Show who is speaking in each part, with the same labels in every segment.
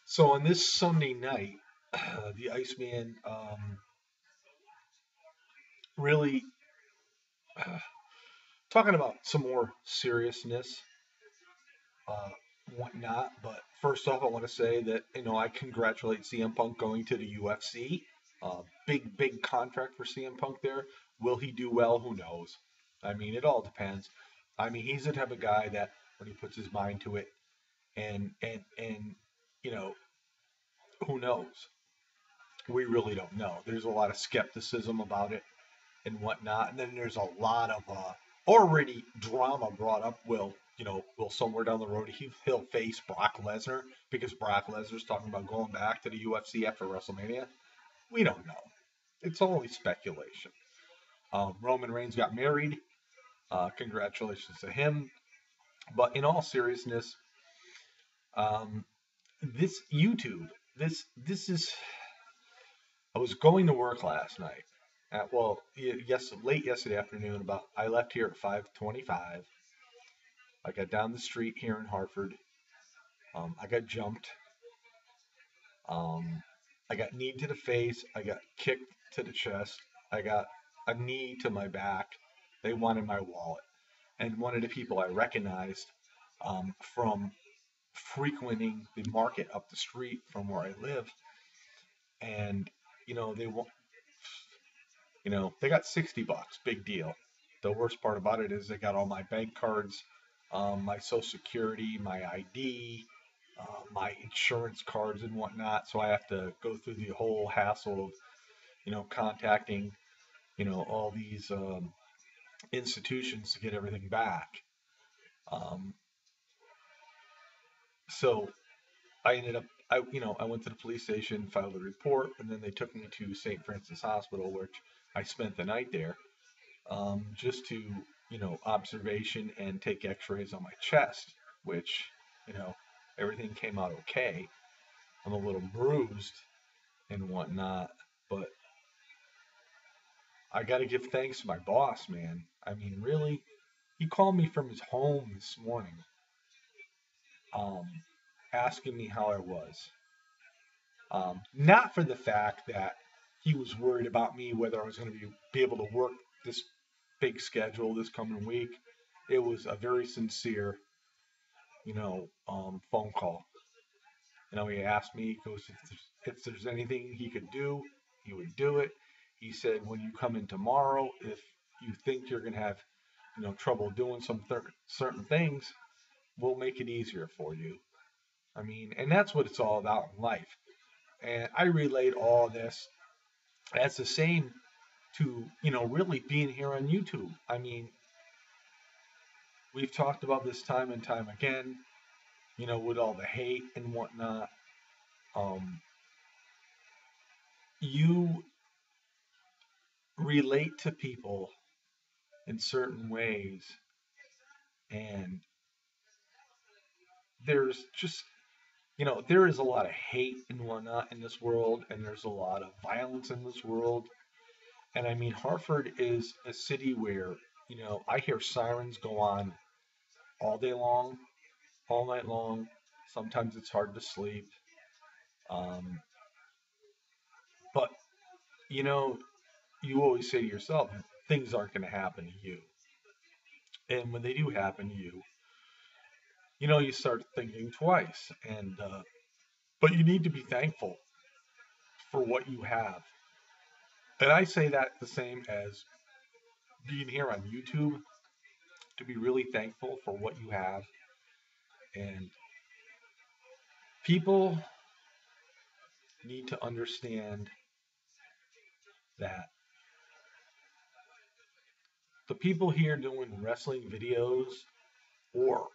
Speaker 1: So on this Sunday night, the Iceman really talking about some more seriousness, uh, whatnot. But first off, I want to say that I congratulate CM Punk going to the UFC. Big contract for CM Punk there. Will he do well? Who knows? I mean, it all depends. I mean, he's the type of guy that when he puts his mind to it, and you know, who knows? We really don't know. There's a lot of skepticism about it and whatnot. And then there's a lot of already drama brought up. Will somewhere down the road he'll face Brock Lesnar because Brock Lesnar's talking about going back to the UFC after WrestleMania? We don't know. It's only speculation. Roman Reigns got married. Congratulations to him. But in all seriousness, um, this YouTube, this is. I was going to work last night. Yes, late yesterday afternoon. I left here at 5:25. I got down the street here in Hartford. I got jumped. I got kneed to the face. I got kicked to the chest. I got a knee to my back. They wanted my wallet. And one of the people I recognized from frequenting the market up the street from where I live, and they want, they got $60, big deal. The worst part about it is they got all my bank cards, my social security, my ID, my insurance cards and whatnot. So I have to go through the whole hassle of, contacting, all these institutions to get everything back. Um, so I ended up, I went to the police station, filed a report, and then they took me to St. Francis Hospital, which I spent the night there, just to, observation and take x-rays on my chest, which, you know, everything came out okay. I'm a little bruised and whatnot, but I got to give thanks to my boss, man. I mean, really, he called me from his home this morning, um, asking me how I was. Not for the fact that he was worried about me, whether I was going to be able to work this big schedule this coming week. It was a very sincere, phone call. He asked me, he goes, if there's anything he could do, he would do it. He said, when you come in tomorrow, if you think you're going to have, trouble doing some certain things, we'll make it easier for you. I mean, and that's what it's all about in life. And I relate all this as the same to, really being here on YouTube. I mean, we've talked about this time and time again, with all the hate and whatnot. Um, you relate to people in certain ways, and there's just, there is a lot of hate and whatnot in this world, and there's a lot of violence in this world. And I mean, Hartford is a city where, I hear sirens go on all day long, all night long. Sometimes it's hard to sleep. Um, but, you know, you always say to yourself, things aren't going to happen to you. And when they do happen to you, you start thinking twice. But you need to be thankful for what you have. And I say that the same as being here on YouTube, to be really thankful for what you have. And people need to understand that the people here doing wrestling videos or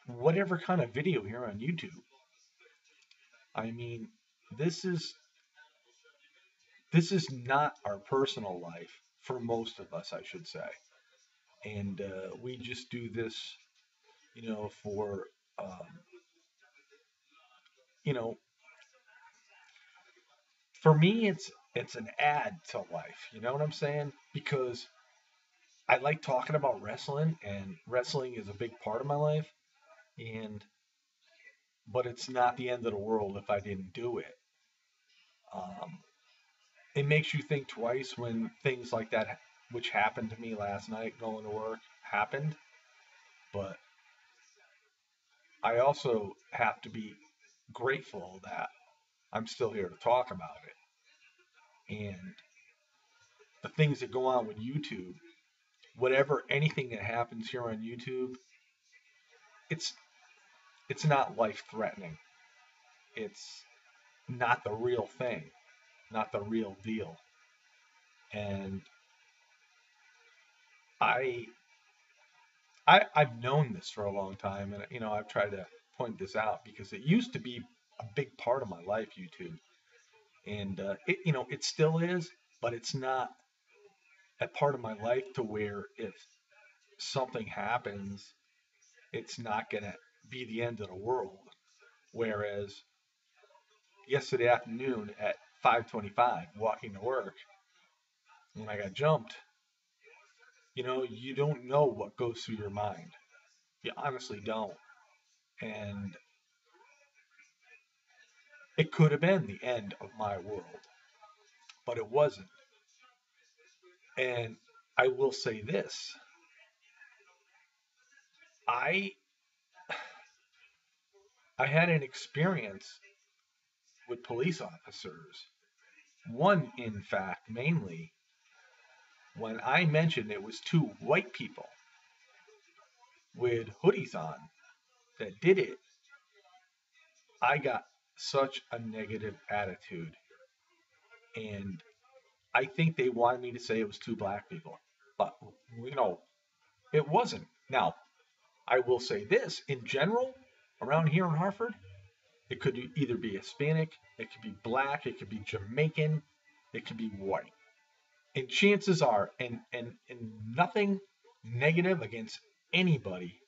Speaker 1: whatever kind of video here on YouTube, I mean, this is this is not our personal life for most of us, I should say. And we just do this, for um, you know, for me, it's an add to life. You know what I'm saying? Because I like talking about wrestling, and wrestling is a big part of my life. And but it's not the end of the world if I didn't do it. Um, it makes you think twice when things like that, which happened to me last night going to work, happened. But I also have to be grateful that I'm still here to talk about it. And the things that go on with YouTube, whatever, anything that happens here on YouTube, it's it's not life threatening. It's not the real thing, not the real deal. And I I've known this for a long time, and I've tried to point this out because it used to be a big part of my life, YouTube, and it still is, but it's not a part of my life to where if something happens, it's not gonna be the end of the world. Whereas yesterday afternoon at 5:25, walking to work, when I got jumped, you don't know what goes through your mind. You honestly don't, and it could have been the end of my world, but it wasn't. And I will say this: I I had an experience with police officers. One, in fact, mainly when I mentioned it was two white people with hoodies on that did it, I got such a negative attitude. And I think they wanted me to say it was two black people. But, you know, it wasn't. Now, I will say this in general, around here in Hartford, it could either be Hispanic, it could be black, it could be Jamaican, it could be white. And chances are, and nothing negative against anybody,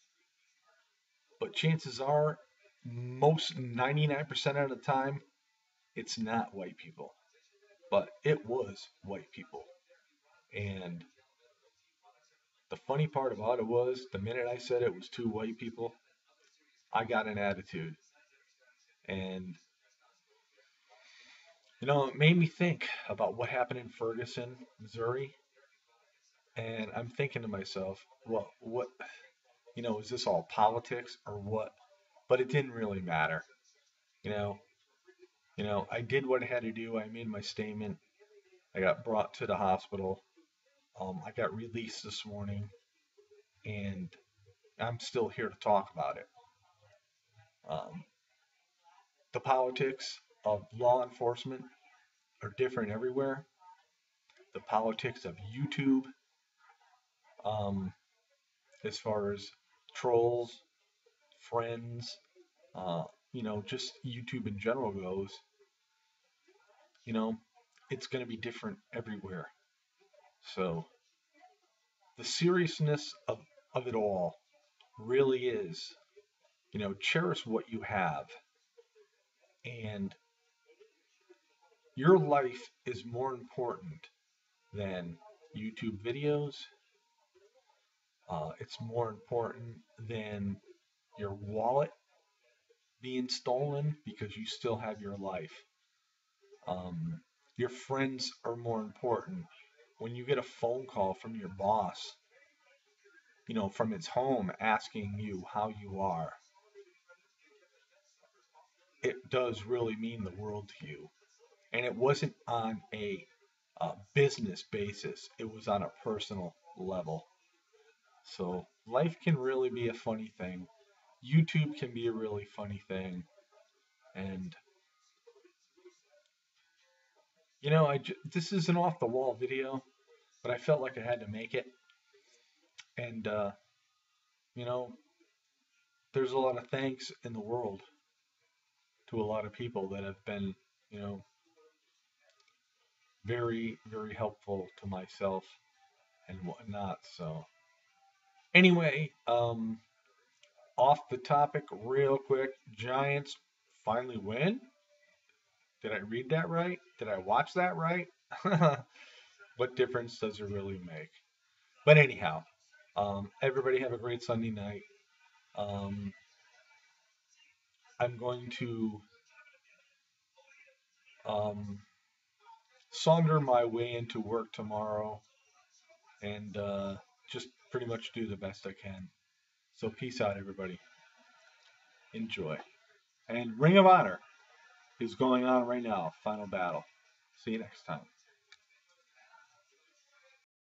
Speaker 1: but chances are, most 99% of the time, it's not white people. But it was white people. And the funny part about it was, the minute I said it was two white people, I got an attitude. And, it made me think about what happened in Ferguson, Missouri. And I'm thinking to myself, well, is this all politics or what? But it didn't really matter. You know, I did what I had to do. I made my statement. I got brought to the hospital. I got released this morning, and I'm still here to talk about it. Um, the politics of law enforcement are different everywhere. The politics of YouTube, um, as far as trolls, friends, uh, just YouTube in general goes, you know, it's going to be different everywhere. So the seriousness of it all really is, cherish what you have. And your life is more important than YouTube videos. It's more important than your wallet being stolen because you still have your life. Um, your friends are more important. When you get a phone call from your boss, from its home asking you how you are, it does really mean the world to you. And it wasn't on a business basis, it was on a personal level. So life can really be a funny thing. YouTube can be a really funny thing. And, this is an off the wall video, but I felt like I had to make it. And, you know, there's a lot of thanks in the world to a lot of people that have been, you know, very, very helpful to myself and whatnot. So, anyway, off the topic real quick, Giants finally win. Did I read that right? Did I watch that right? What difference does it really make? But anyhow, everybody have a great Sunday night. Um, I'm going to saunter my way into work tomorrow and just pretty much do the best I can. So peace out, everybody. Enjoy. And Ring of Honor is going on right now. Final battle. See you next time.